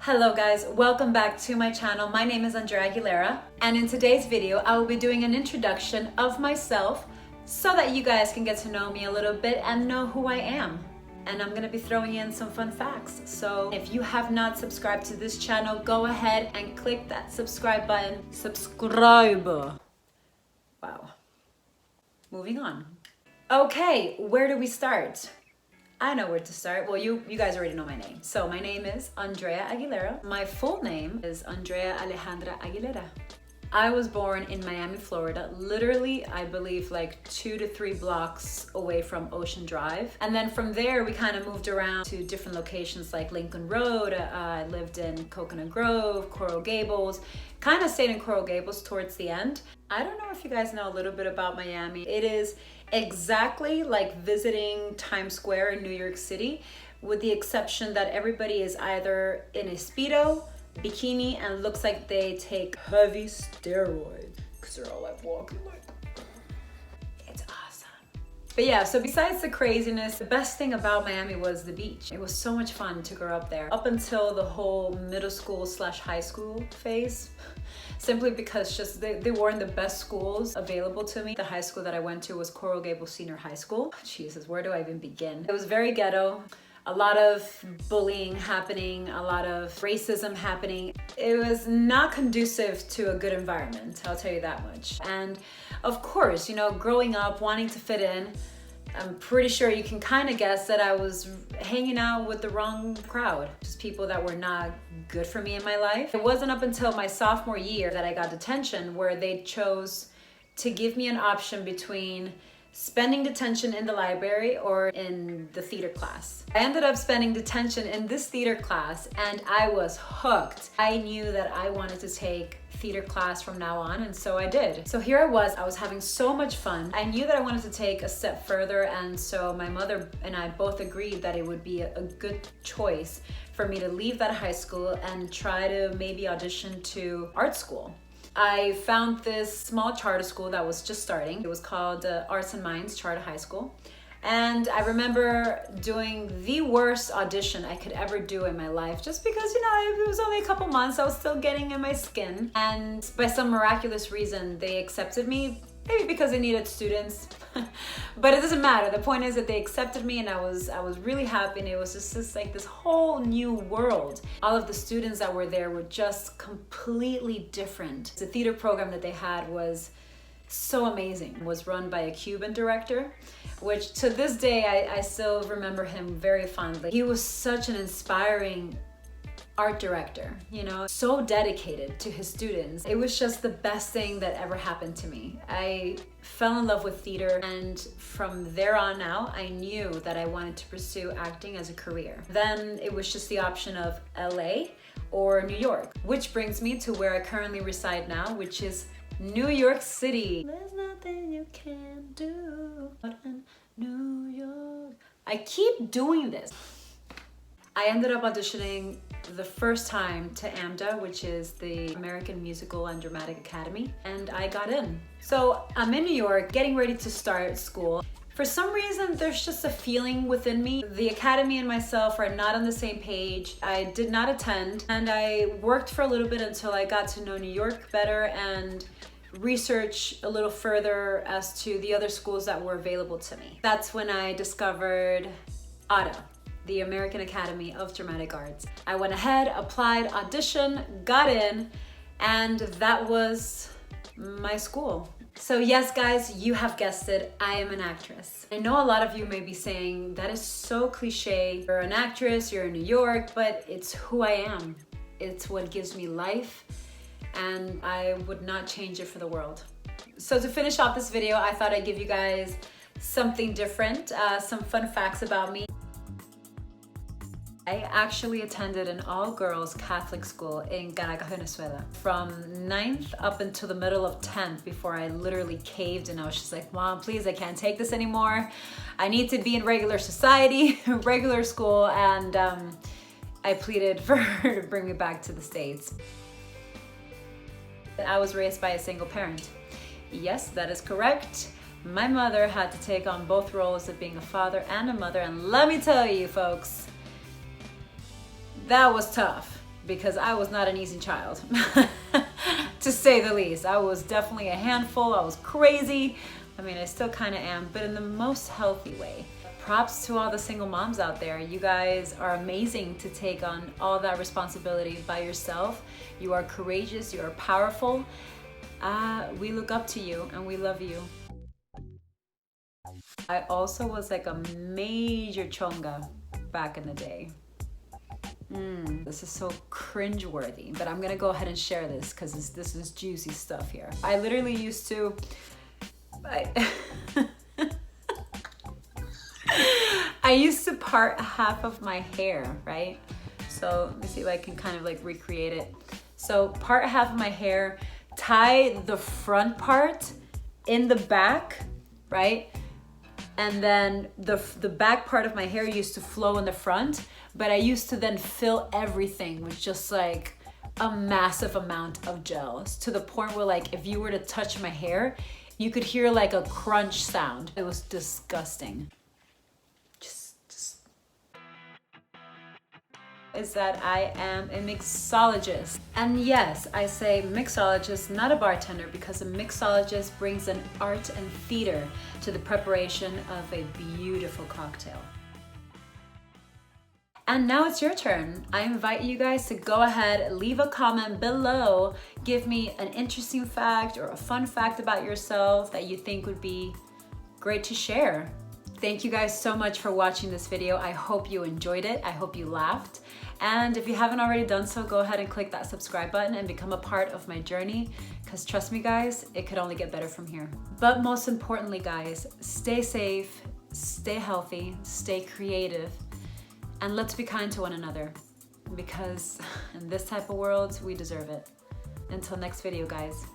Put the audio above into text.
Hello guys, welcome back to my channel. My name is Andrea Aguilera, and in today's video I will be doing an introduction of myself so that you guys can get to know me a little bit and know who I am. And I'm gonna be throwing in some fun facts. So if you have not subscribed to this channel, go ahead and click that subscribe button. Subscribe. Wow. Moving on. Okay, where do we start? I know where to start. Well, you guys already know my name. So my name is Andrea Aguilera. My full name is Andrea Alejandra Aguilera. I was born in Miami, Florida, literally, I believe like 2 to 3 blocks away from Ocean Drive. And then from there, we kind of moved around to different locations like Lincoln Road. I lived in Coconut Grove, Coral Gables, kind of stayed in Coral Gables towards the end. I don't know if you guys know a little bit about Miami. It is exactly like visiting Times Square in New York City, with the exception that everybody is either in a Speedo, bikini, and looks like they take heavy steroids because they're all like walking like, it's awesome. But yeah, so besides the craziness, the best thing about Miami was the beach. It was so much fun to grow up there up until the whole middle school / high school phase, simply because just they weren't the best schools available to me. The high school that I went to was Coral Gables Senior High School. Jesus, where do I even begin? It was very ghetto. A lot of bullying happening, a lot of racism happening. It was not conducive to a good environment, I'll tell you that much. And of course, you know, growing up, wanting to fit in, I'm pretty sure you can kind of guess that I was hanging out with the wrong crowd, just people that were not good for me in my life. It wasn't up until my sophomore year that I got detention, where they chose to give me an option between spending detention in the library or in the theater class. I ended up spending detention in this theater class and I was hooked. I knew that I wanted to take theater class from now on, and so I did. So here I was having so much fun. I knew that I wanted to take a step further, and so my mother and I both agreed that it would be a good choice for me to leave that high school and try to maybe audition to art school. I found this small charter school that was just starting. It was called Arts and Minds Charter High School. And I remember doing the worst audition I could ever do in my life, just because, you know, it was only a couple months, I was still getting in my skin. And by some miraculous reason, they accepted me, maybe because they needed students, but it doesn't matter. The point is that they accepted me, and I was really happy, and it was just like this whole new world. All of the students that were there were just completely different. The theater program that they had was so amazing. It was run by a Cuban director, which to this day, I still remember him very fondly. He was such an inspiring art director, you know, so dedicated to his students. It was just the best thing that ever happened to me. I fell in love with theater, and from there on out, I knew that I wanted to pursue acting as a career. Then it was just the option of LA or New York, which brings me to where I currently reside now, which is New York City. There's nothing you can do in New York. I keep doing this. I ended up auditioning the first time to AMDA, which is the American Musical and Dramatic Academy, and I got in. So I'm in New York, getting ready to start school. For some reason, there's just a feeling within me. The academy and myself are not on the same page. I did not attend, and I worked for a little bit until I got to know New York better and research a little further as to the other schools that were available to me. That's when I discovered ADA, the American Academy of Dramatic Arts. I went ahead, applied, auditioned, got in, and that was my school. So yes, guys, you have guessed it, I am an actress. I know a lot of you may be saying, that is so cliche. You're an actress, you're in New York, but it's who I am. It's what gives me life, and I would not change it for the world. So to finish off this video, I thought I'd give you guys something different, some fun facts about me. I actually attended an all-girls Catholic school in Caracas, Venezuela, from 9th up until the middle of 10th, before I literally caved and I was just like, Mom, please, I can't take this anymore. I need to be in regular society, regular school, and I pleaded for her to bring me back to the States. I was raised by a single parent. Yes, that is correct. My mother had to take on both roles of being a father and a mother, and let me tell you folks, that was tough. because I was not an easy child, to say the least. I was definitely a handful. I was crazy. I mean, I still kind of am, but in the most healthy way. Props to all the single moms out there. You guys are amazing to take on all that responsibility by yourself. You are courageous, you are powerful. We look up to you and we love you. I also was like a major chonga back in the day. This is so cringeworthy, but I'm gonna go ahead and share this because this is juicy stuff here. I literally used to, I used to part half of my hair, right? So let me see if I can kind of like recreate it. So part half of my hair, tie the front part in the back, right? And then the back part of my hair used to flow in the front, but I used to then fill everything with just like a massive amount of gels, to the point where like if you were to touch my hair, you could hear like a crunch sound. It was disgusting. Is that I am a mixologist. And yes, I say mixologist, not a bartender, because a mixologist brings an art and theater to the preparation of a beautiful cocktail. And now it's your turn. I invite you guys to go ahead, leave a comment below, give me an interesting fact or a fun fact about yourself that you think would be great to share. Thank you guys so much for watching this video. I hope you enjoyed it. I hope you laughed. And if you haven't already done so, go ahead and click that subscribe button and become a part of my journey, because trust me guys, it could only get better from here. But most importantly guys, stay safe, stay healthy, stay creative, and let's be kind to one another, because in this type of world, we deserve it. Until next video guys.